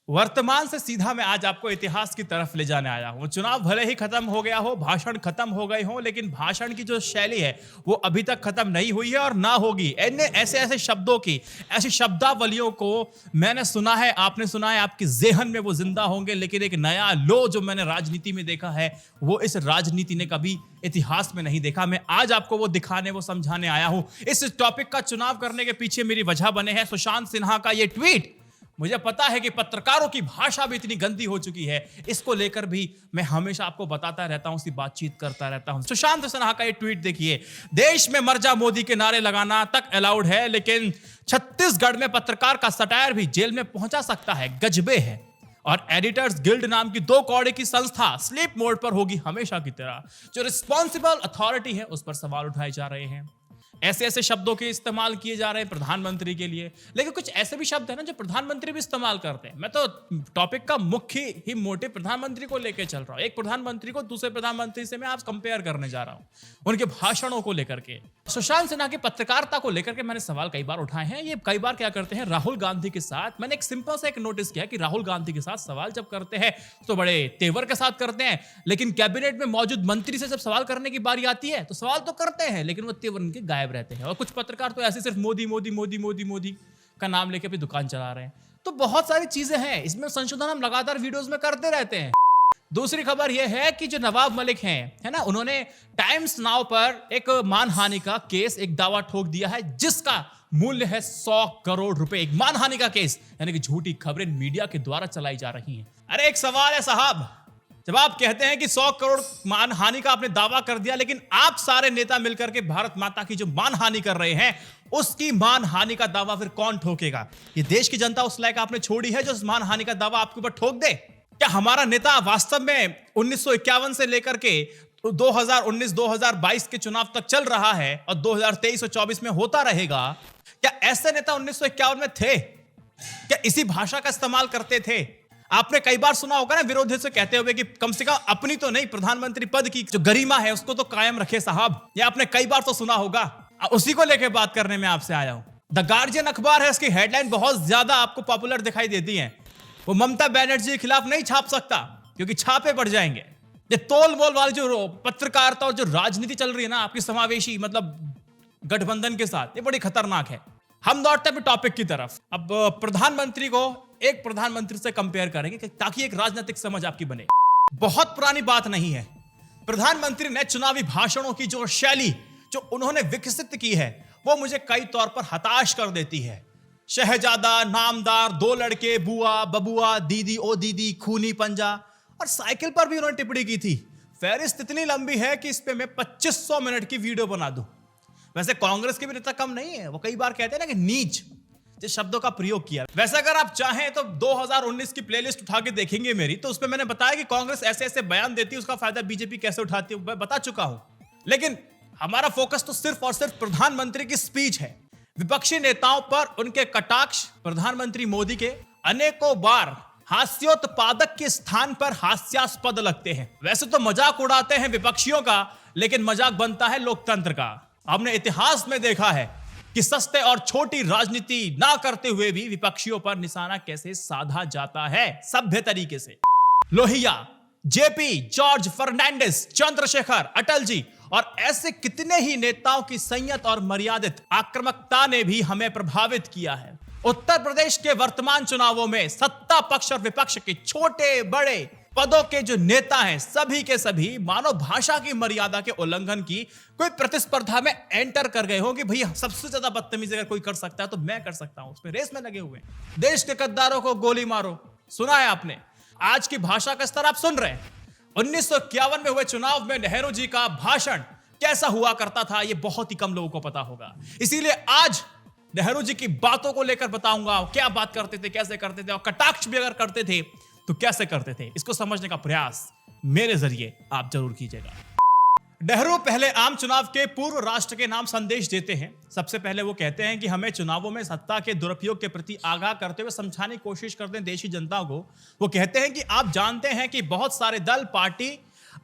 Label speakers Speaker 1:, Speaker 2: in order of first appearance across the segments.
Speaker 1: वर्तमान से सीधा मैं आज आपको इतिहास की तरफ ले जाने आया हूं। चुनाव भले ही खत्म हो गया हो, भाषण खत्म हो गए हो, लेकिन भाषण की जो शैली है वो अभी तक खत्म नहीं हुई है और ना होगी। ऐसे ऐसे शब्दों की, ऐसी शब्दावलियों को मैंने सुना है, आपने सुना है, आपकी जेहन में वो जिंदा होंगे। लेकिन एक नया लो जो मैंने राजनीति में देखा है, वो इस राजनीति ने कभी इतिहास में नहीं देखा। मैं आज आपको वो दिखाने, वो समझाने आया हूं। इस टॉपिक का चुनाव करने के पीछे मेरी वजह बने हैं सुशांत सिन्हा का ये ट्वीट। मुझे पता है कि पत्रकारों की भाषा भी इतनी गंदी हो चुकी है, इसको लेकर भी मैं हमेशा आपको बताता रहता हूं, उसकी बातचीत करता रहता हूं। सुशांत सिन्हा का ये ट्वीट देखिए। देश में मर जा मोदी के नारे लगाना तक अलाउड है, लेकिन छत्तीसगढ़ में पत्रकार का सटायर भी जेल में पहुंचा सकता है। गजबे है। और एडिटर्स गिल्ड नाम की 2 कौड़े की संस्था स्लीप मोड पर होगी हमेशा की तरह। जो रिस्पॉन्सिबल अथॉरिटी है उस पर सवाल उठाए जा रहे हैं। ऐसे ऐसे शब्दों के इस्तेमाल किए जा रहे हैं प्रधानमंत्री के लिए, लेकिन कुछ ऐसे भी शब्द है ना जो प्रधानमंत्री भी इस्तेमाल करते हैं। मैं तो टॉपिक का मुख्य ही मोटिव प्रधानमंत्री को लेकर चल रहा हूं। एक प्रधानमंत्री को दूसरे प्रधानमंत्री से मैं आज कंपेयर करने जा रहा हूं, उनके भाषणों को लेकर के। सुशांत सिन्हा की पत्रकारिता को लेकर के मैंने सवाल कई बार उठाए हैं। ये कई बार क्या करते हैं, राहुल गांधी के साथ, मैंने एक सिंपल सा एक नोटिस किया कि राहुल गांधी के साथ सवाल जब करते हैं तो बड़े तेवर के साथ करते हैं, लेकिन कैबिनेट में मौजूद मंत्री से जब सवाल करने की बारी आती है तो सवाल तो करते हैं, लेकिन वो तेवर उनके गायब रहते हैं। और कुछ पत्रकार तो ऐसे सिर्फ मोदी मोदी मोदी मोदी मोदी का नाम लेके अपनी दुकान चला रहे हैं। तो बहुत सारी चीजें हैं, इसमें संशोधन हम लगातार वीडियोस में करते रहते हैं। दूसरी खबर यह है कि जो नवाब मलिक हैं, है ना, उन्होंने टाइम्स नाउ पर एक मानहानि का केस, एक दावा ठोक दिया है जिसका मूल्य है 100 करोड़ रुपए। एक मानहानि का केस, यानी कि झूठी खबरें मीडिया के द्वारा चलाई जा रही हैं। अरे एक सवाल है साहब, जब आप कहते हैं कि 100 करोड़ मानहानि का आपने दावा कर दिया, लेकिन आप सारे नेता मिलकर के भारत माता की जो मानहानि कर रहे हैं, उसकी मानहानि का दावा फिर कौन ठोकेगा? ये देश की जनता उस लायक आपने छोड़ी है जो उस मानहानि का दावा आपके ऊपर ठोक दे? क्या हमारा नेता वास्तव में 1951 से लेकर के 2019-2022 के चुनाव तक चल रहा है और 2023 और 24 में होता रहेगा? क्या ऐसे नेता 1951 में थे? क्या इसी भाषा का इस्तेमाल करते थे? आपने कई बार सुना होगा ना विरोधी से कहते हुए कि कम से कम अपनी तो नहीं, प्रधानमंत्री पद की जो गरिमा है उसको तो कायम रखे साहब। ये आपने कई बार तो सुना होगा। उसी को लेकर बात करने में आपसे आया हूं। द गार्जियन अखबार है, उसकी हेडलाइन बहुत ज्यादा आपको पॉपुलर दिखाई देती है। वो ममता बनर्जी के खिलाफ नहीं छाप सकता क्योंकि छापे पड़ जाएंगे। ये तोल मोल वाली जो पत्रकारिता और जो राजनीति चल रही है ना आपकी समावेशी, मतलब गठबंधन के साथ, ये बड़ी खतरनाक है। हम दौड़ते हैं टॉपिक की तरफ। अब प्रधानमंत्री को एक प्रधानमंत्री से कंपेयर करेंगे ताकि एक राजनीतिक समझ आपकी बने। बहुत पुरानी बात नहीं है। प्रधानमंत्री ने चुनावी भाषणों की जो शैली जो उन्होंने विकसित की है, वो मुझे कई तौर पर हताश कर देती है। शहजादा, नामदार, 2 लड़के, बुआ, बबुआ, दीदी ओ दीदी, खूनी पंजा, और साइकिल पर भी उन्होंने टिप्पणी की थी। फहरिस्त इतनी लंबी है कि इस पे मैं 2500 मिनट की वीडियो बना दूं। वैसे कांग्रेस के भी नेता कम नहीं है, वो कई बार कहते हैं ना कि नीच, जिस शब्दों का प्रयोग किया। वैसे अगर आप चाहें तो 2019 की प्लेलिस्ट उठा के देखेंगे मेरी, तो उसमें मैंने बताया कि कांग्रेस ऐसे ऐसे बयान देती है, उसका फायदा बीजेपी कैसे उठाती है, मैं बता चुका हूं। लेकिन हमारा फोकस तो सिर्फ और सिर्फ प्रधानमंत्री की स्पीच है। विपक्षी नेताओं पर उनके कटाक्ष प्रधानमंत्री मोदी के अनेकों बार हास्योत्पादक के स्थान पर हास्यास्पद लगते हैं। वैसे तो मजाक उड़ाते हैं विपक्षियों का, लेकिन मजाक बनता है लोकतंत्र का। हमने इतिहास में देखा है कि सस्ते और छोटी राजनीति ना करते हुए भी विपक्षियों पर निशाना कैसे साधा जाता है, सभ्य तरीके से। लोहिया, जेपी, जॉर्ज फर्नांडिस, चंद्रशेखर, अटल जी और ऐसे कितने ही नेताओं की संयत और मर्यादित आक्रामकता ने भी हमें प्रभावित किया है। उत्तर प्रदेश के वर्तमान चुनावों में सत्ता पक्ष और विपक्ष के छोटे बड़े पदों के जो नेता हैं, सभी के सभी मानव भाषा की मर्यादा के उल्लंघन की कोई प्रतिस्पर्धा में एंटर कर गए हो कि भैया सबसे ज्यादा बदतमीजी अगर कोई कर सकता है तो मैं कर सकता हूं, उसमें रेस में लगे हुए हैं। देश के गद्दारों को गोली मारो, सुना है आपने। आज की भाषा का स्तर आप सुन रहे हैं। 1951 में हुए चुनाव में नेहरू जी का भाषण कैसा हुआ करता था, यह बहुत ही कम लोगों को पता होगा। इसीलिए आज नेहरू जी की बातों को लेकर बताऊंगा, क्या बात करते थे, कैसे करते थे, और कटाक्ष भी अगर करते थे तो कैसे करते थे। इसको समझने का प्रयास मेरे जरिए आप जरूर कीजिएगा। नेहरू पहले आम चुनाव के पूर्व राष्ट्र के नाम संदेश देते हैं। सबसे पहले वो कहते हैं कि हमें चुनावों में सत्ता के दुरुपयोग के प्रति आगाह करते हुए समझाने की कोशिश करते हैं देशी जनता को। वो कहते हैं कि आप जानते हैं कि बहुत सारे दल, पार्टी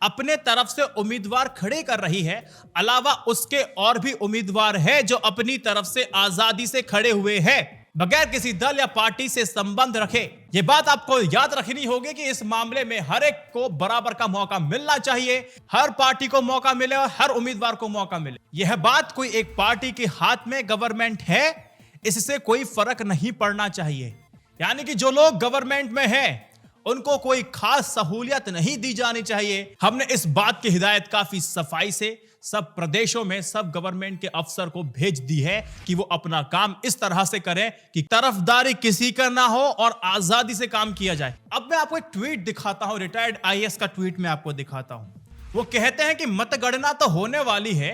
Speaker 1: अपने तरफ से उम्मीदवार खड़े कर रही है, अलावा उसके और भी उम्मीदवार हैं जो अपनी तरफ से आजादी से खड़े हुए हैं। बगैर किसी दल या पार्टी से संबंध रखे। ये बात आपको याद रखनी होगी कि इस मामले में हर एक को बराबर का मौका मिलना चाहिए, हर पार्टी को मौका मिले और हर उम्मीदवार को मौका मिले। यह बात कोई एक पार्टी के हाथ में गवर्नमेंट है, इससे कोई फर्क नहीं पड़ना चाहिए। यानी कि जो लोग गवर्नमेंट में हैं, उनको कोई खास सहूलियत नहीं दी जानी चाहिए। हमने इस बात की हिदायत काफी सफाई से सब प्रदेशों में सब गवर्नमेंट के अफसर को भेज दी है कि वो अपना काम इस तरह से करें कि तरफदारी किसी का ना हो और आजादी से काम किया जाए। अब मैं आपको एक ट्वीट दिखाता हूं, रिटायर्ड आईएएस का ट्वीट मैं आपको दिखाता हूं। वो कहते हैं कि मतगणना तो होने वाली है,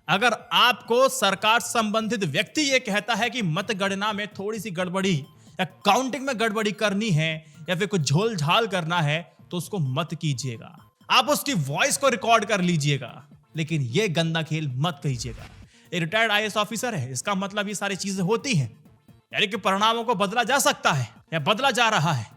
Speaker 1: अगर आपको सरकार संबंधित व्यक्ति ये कहता है कि मतगणना में थोड़ी सी गड़बड़ी या काउंटिंग में गड़बड़ी करनी है या फिर कुछ झोल झाल करना है, तो उसको मत कीजिएगा। आप उसकी वॉइस को रिकॉर्ड कर लीजिएगा, लेकिन ये गंदा खेल मत कीजिएगा। ये रिटायर्ड आईएएस ऑफिसर है, इसका मतलब ये सारी चीजें होती हैं, यानी कि परिणामों को बदला जा सकता है या बदला जा रहा है।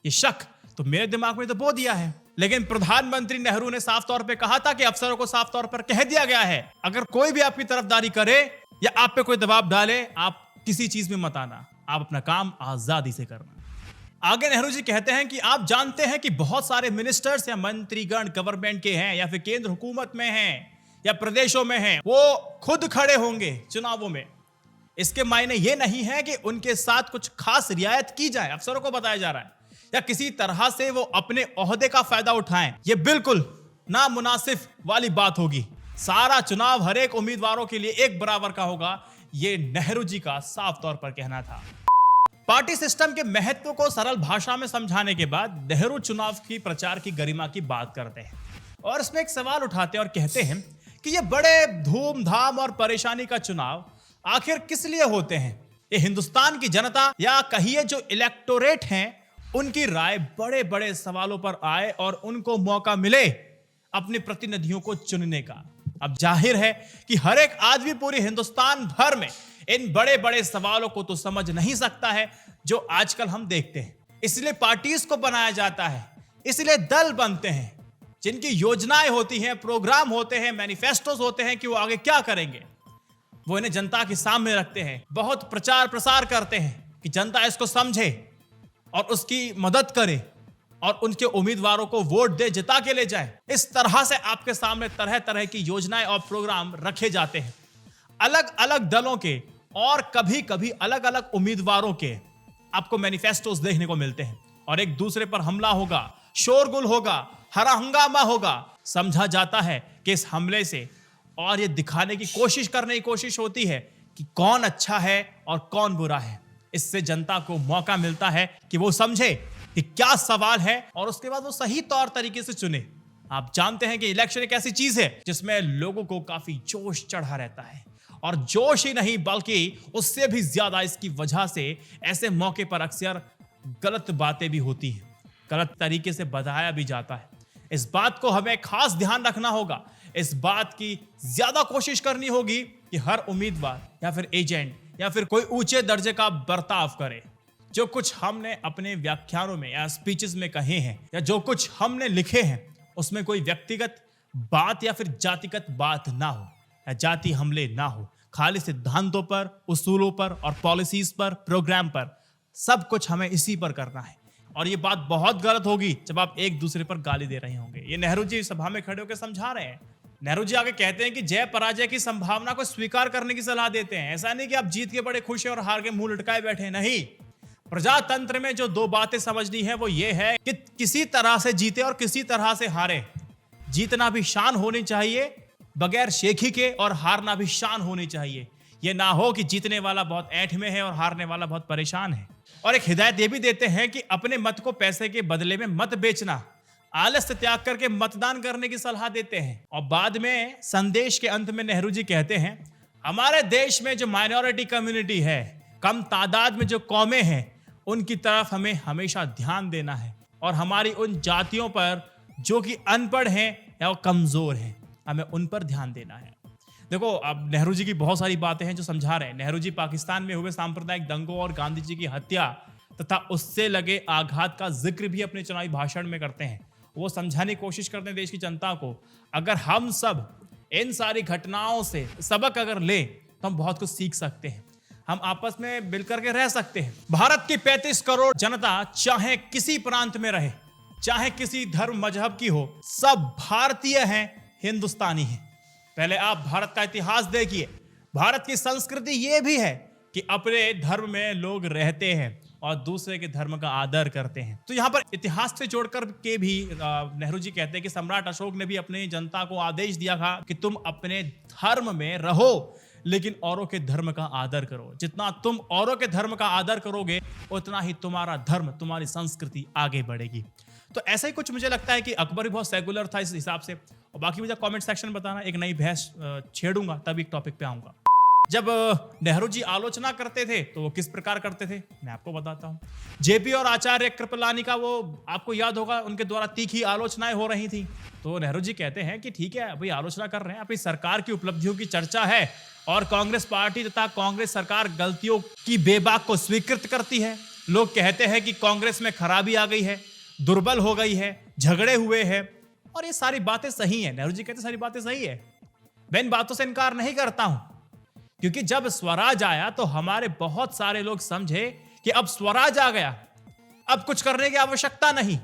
Speaker 1: ये शक तो मेरे दिमाग में तो बो दिया है, लेकिन प्रधानमंत्री नेहरू ने साफ तौर पे कहा था कि अफसरों को साफ तौर पर कह दिया गया है, अगर कोई भी आपकी तरफदारी करे या आप पे कोई दबाव डाले, आप किसी चीज में मत आना, आप अपना काम आजादी से करना। आगे नेहरू जी कहते हैं कि आप जानते हैं कि बहुत सारे मिनिस्टर्स या मंत्रीगण गवर्नमेंट के हैं या फिर केंद्र हुकूमत में हैं या प्रदेशों में हैं, वो खुद खड़े होंगे चुनावों में। इसके मायने ये नहीं है कि उनके साथ कुछ खास रियायत की जाए, अफसरों को बताया जा रहा है, या किसी तरह से वो अपने ओहदे का फायदा उठाएं। ये बिल्कुल नामुनासिब वाली बात होगी। सारा चुनाव हर एक उम्मीदवारों के लिए एक बराबर का होगा, ये नेहरू जी का साफ तौर पर कहना था। पार्टी सिस्टम के महत्व को सरल भाषा में समझाने के बाद नेहरू चुनाव की प्रचार की गरिमा की बात करते हैं और इसमें एक सवाल उठाते हैं और कहते हैं कि ये बड़े धूमधाम और परेशानी का चुनाव आखिर किस लिए होते हैं। ये हिंदुस्तान की जनता या कहिए जो इलेक्टोरेट हैं, उनकी राय बड़े बड़े सवालों पर आए और उनको मौका मिले अपने प्रतिनिधियों को चुनने का। अब जाहिर है कि हर एक आदमी पूरे हिंदुस्तान भर में इन बड़े बड़े सवालों को तो समझ नहीं सकता है जो आजकल हम देखते हैं। इसलिए पार्टीज को बनाया जाता है, इसलिए दल बनते हैं जिनकी योजनाएं होती हैं, प्रोग्राम होते हैं, मैनिफेस्टोस होते हैं कि वो आगे क्या करेंगे। वो इन्हें जनता के सामने रखते हैं, बहुत प्रचार प्रसार करते हैं कि जनता इसको समझे और उसकी मदद करे और उनके उम्मीदवारों को वोट दे, जिता के ले जाए। इस तरह से आपके सामने तरह तरह की योजनाएं और प्रोग्राम रखे जाते हैं, अलग अलग दलों के और कभी कभी अलग अलग उम्मीदवारों के आपको मैनिफेस्टोस देखने को मिलते हैं और एक दूसरे पर हमला होगा, शोरगुल होगा, हरा हंगामा होगा। समझा जाता है कि इस हमले से और ये दिखाने की कोशिश होती है कि कौन अच्छा है और कौन बुरा है। इससे जनता को मौका मिलता है कि वो समझे कि क्या सवाल है और उसके बाद वो सही तौर तरीके से चुने। आप जानते हैं कि इलेक्शन एक ऐसी चीज है जिसमें लोगों को काफी जोश चढ़ा रहता है और जोश ही नहीं बल्कि उससे भी ज्यादा इसकी वजह से ऐसे मौके पर अक्सर गलत बातें भी होती हैं, गलत तरीके से बताया भी जाता है। इस बात को हमें खास ध्यान रखना होगा, इस बात की ज्यादा कोशिश करनी होगी कि हर उम्मीदवार या फिर एजेंट या फिर कोई ऊंचे दर्जे का बर्ताव करे। जो कुछ हमने अपने व्याख्यानों में या स्पीचेस में कहे हैं या जो कुछ हमने लिखे हैं, उसमें कोई व्यक्तिगत बात या फिर जातिगत बात ना हो या जाति हमले ना हो। खाली सिद्धांतों पर, उसूलों पर और पॉलिसीज पर, प्रोग्राम पर, सब कुछ हमें इसी पर करना है। और ये बात बहुत गलत होगी जब आप एक दूसरे पर गाली दे रहे होंगे। ये नेहरू जी सभा में खड़े होकर समझा रहे हैं। नेहरू जी आगे कहते हैं कि जय पराजय की संभावना को स्वीकार करने की सलाह देते हैं। ऐसा नहीं कि आप जीत के बड़े खुश हैं और हार के मुंह लटकाए बैठे, नहीं। प्रजातंत्र में जो दो बातें समझनी है वो ये है कि किसी तरह से जीते और किसी तरह से हारे। जीतना भी शान होनी चाहिए बगैर शेखी के और हारना भी शान होनी चाहिए। ये ना हो कि जीतने वाला बहुत ऐंठ में है और हारने वाला बहुत परेशान है। और एक हिदायत ये भी देते हैं कि अपने मत को पैसे के बदले में मत बेचना, आलस्य त्याग करके मतदान करने की सलाह देते हैं। और बाद में संदेश के अंत में नेहरू जी कहते हैं, हमारे देश में जो माइनॉरिटी कम्युनिटी है, कम तादाद में जो कौमें हैं, उनकी तरफ हमें हमेशा ध्यान देना है और हमारी उन जातियों पर जो कि अनपढ़ हैं या वो कमजोर हैं, हमें उन पर ध्यान देना है। देखो, अब नेहरू जी की बहुत सारी बातें हैं जो समझा रहे हैं। नेहरू जी पाकिस्तान में हुए सांप्रदायिक दंगों और गांधी जी की हत्या तथा उससे लगे आघात का जिक्र भी अपने चुनावी भाषण में करते हैं। वो समझाने की कोशिश करते हैं देश की जनता को, अगर हम सब इन सारी घटनाओं से सबक अगर ले तो हम बहुत कुछ सीख सकते हैं। हम आपस में मिलकर के रह सकते हैं। भारत की 35 करोड़ जनता चाहे किसी प्रांत में रहे, चाहे किसी धर्म मजहब की हो, सब भारतीय हैं, हिंदुस्तानी हैं। पहले आप भारत का इतिहास देखिए। भारत की संस्कृति यह भी है कि अपने धर्म में लोग रहते हैं और दूसरे के धर्म का आदर करते हैं। तो यहां पर इतिहास से जोड़कर के भी नेहरू जी कहते हैं कि सम्राट अशोक ने भी अपनी जनता को आदेश दिया था कि तुम अपने धर्म में रहो लेकिन औरों के धर्म का आदर करो। जितना तुम औरों के धर्म का आदर करोगे उतना ही तुम्हारा धर्म, तुम्हारी संस्कृति आगे बढ़ेगी। तो ऐसा ही कुछ मुझे लगता है कि अकबर भी बहुत सेकुलर था इस हिसाब से। और बाकी मुझे कमेंट सेक्शन में बताना, एक नई बहस छेड़ूंगा तब एक टॉपिक पे आऊंगा। जब नेहरू जी आलोचना करते थे तो वो किस प्रकार करते थे मैं आपको बताता हूं। जेपी और आचार्य कृपलानी का वो आपको याद होगा, उनके द्वारा तीखी आलोचनाएं हो रही थी। तो नेहरू जी कहते हैं कि ठीक है भाई, आलोचना कर रहे हैं, अपनी सरकार की उपलब्धियों की चर्चा है और कांग्रेस पार्टी तथा कांग्रेस सरकार गलतियों की बेबाक को स्वीकृत करती है। लोग कहते हैं कि कांग्रेस में खराबी आ गई है, दुर्बल हो गई है, झगड़े हुए हैं, और ये सारी बातें सही है। नेहरू जी कहते सारी बातें सही है, मैं इन बातों से इनकार नहीं करता हूं, क्योंकि जब स्वराज आया तो हमारे बहुत सारे लोग समझे कि अब स्वराज आ गया, अब कुछ करने की आवश्यकता नहीं,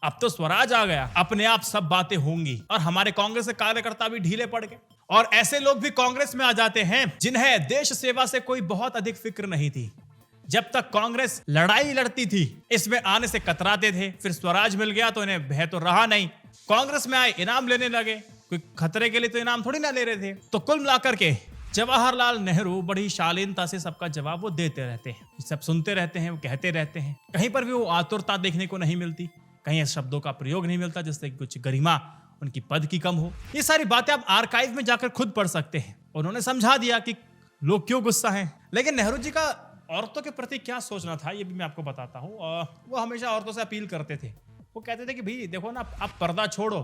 Speaker 1: अब तो स्वराज आ गया, अपने आप सब बातें होंगी। और हमारे कांग्रेस के कार्यकर्ता भी ढीले पड़ गए और ऐसे लोग भी कांग्रेस में आ जाते हैं जिन्हें देश सेवा से कोई बहुत अधिक फिक्र नहीं थी। जब तक कांग्रेस लड़ाई लड़ती थी इसमें आने से कतराते थे, फिर स्वराज मिल गया तो इन्हें भय तो रहा नहीं, कांग्रेस में आए इनाम लेने लगे। कोई खतरे के लिए तो इनाम थोड़ी ना ले रहे थे। तो कुल मिलाकर के जवाहरलाल नेहरू बड़ी शालीनता से सबका जवाब वो देते रहते हैं, सब सुनते रहते हैं, वो कहते रहते हैं। कहीं पर भी वो आतुरता देखने को नहीं मिलती, कहीं शब्दों का प्रयोग नहीं मिलता जिससे कुछ गरिमा उनकी पद की कम हो। ये सारी बातें आप आर्काइव में जाकर खुद पढ़ सकते हैं। उन्होंने समझा दिया कि लोग क्यों गुस्सा हैं। लेकिन नेहरू जी का औरतों के प्रति क्या सोचना था ये भी मैं आपको बताता हूँ। वो हमेशा औरतों से अपील करते थे। वो कहते थे कि भाई देखो ना, आप पर्दा छोड़ो,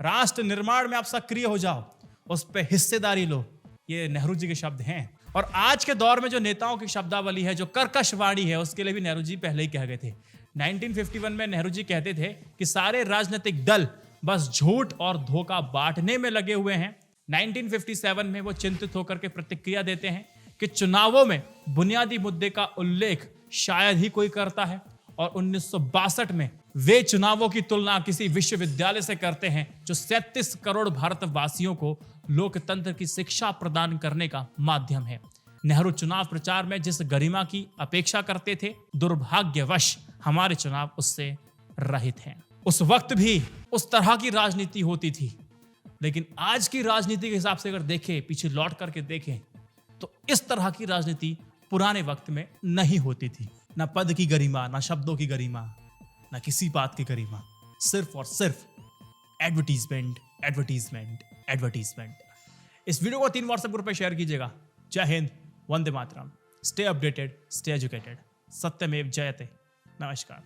Speaker 1: राष्ट्र निर्माण में आप सक्रिय हो जाओ, उस पर हिस्सेदारी लो। ये नेहरू जी के शब्द हैं। और आज के दौर में जो नेताओं की शब्दावली है, जो कर्कश वाणी है, उसके लिए भी नेहरू जी पहले ही कह गए थे। 1951 में नेहरू जी कहते थे कि सारे राजनीतिक दल बस झूठ और धोखा बांटने में लगे हुए हैं। 1957 में वो चिंतित होकर के प्रतिक्रिया देते हैं कि चुनावों में बुनियादी मुद्दे का उल्लेख शायद ही कोई करता है। और 1962 में वे चुनावों की तुलना किसी विश्वविद्यालय से करते हैं जो 37 करोड़ भारतवासियों को लोकतंत्र की शिक्षा प्रदान करने का माध्यम है। नेहरू चुनाव प्रचार में जिस गरिमा की अपेक्षा करते थे, दुर्भाग्यवश हमारे चुनाव उससे रहित हैं। उस वक्त भी उस तरह की राजनीति होती थी, लेकिन आज की राजनीति के हिसाब से अगर देखें, पीछे लौट करके देखें, तो इस तरह की राजनीति पुराने वक्त में नहीं होती थी। ना पद की गरिमा, ना शब्दों की गरिमा, ना किसी बात की गरिमा, सिर्फ और सिर्फ एडवर्टीजमेंट, एडवर्टीजमेंट, एडवर्टीजमेंट। इस वीडियो को 3 व्हाट्सएप ग्रुप पे शेयर कीजिएगा। जय हिंद, वंदे मातरम। Stay updated, stay educated. सत्यमेव जयते। नमस्कार।